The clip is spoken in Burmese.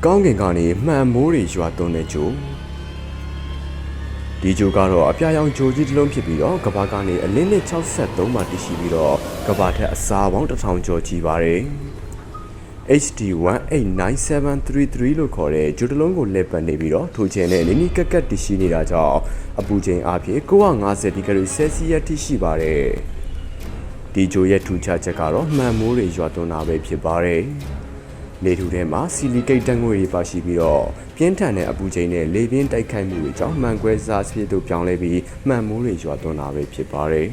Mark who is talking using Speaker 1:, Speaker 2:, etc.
Speaker 1: ကောင်းကင်ကနေမှန်မိုးတွေရွာသွန်းတဲ့ဂျိုဒီဂျိုကတော့အပြာရောင်ဂျိုကြီးတစ်လုံးဖြစ်ပြီးတော့ကဘာကနေအလင်းနဲ့63မှာတည်ရှိပြီးတော့ကဘာထက်အစားပေါင်း1000ကျော်ကြီးပါတယ် HD 189733လို့ခေါ်တဲ့ဂျိုတစ်လုံးကိုလက်ပတ်နေပြီးတော့ထိုချင်တဲ့နီနီကက်ကက်တည်ရှိနေတာကြောင့်အပူချိန်အပြင်950ဒီဂရီဆယ်စီယပ်ထိရှိပါတယ်ဒီဂျိုရဲ့ထူခြားချက်ကတော့မှန်မိုးတွေရွာသွန်းတာပဲဖြစ်ပါတယ်နေထူထဲမှာဆီလီကိတ်တန်ငွေတွေပါရှိပြီးတော့ပြင်းထန်တဲ့အပူချိန်နဲ့လေပြင်းတိုက်ခိုက်မှုတွေကြောင့်မှန်ကွဲစားဖြစ်သို့ပြောင်းလဲပြီးမှန်မိုးတွေရွာသွန်းတာပဲဖြစ်ပါတယ်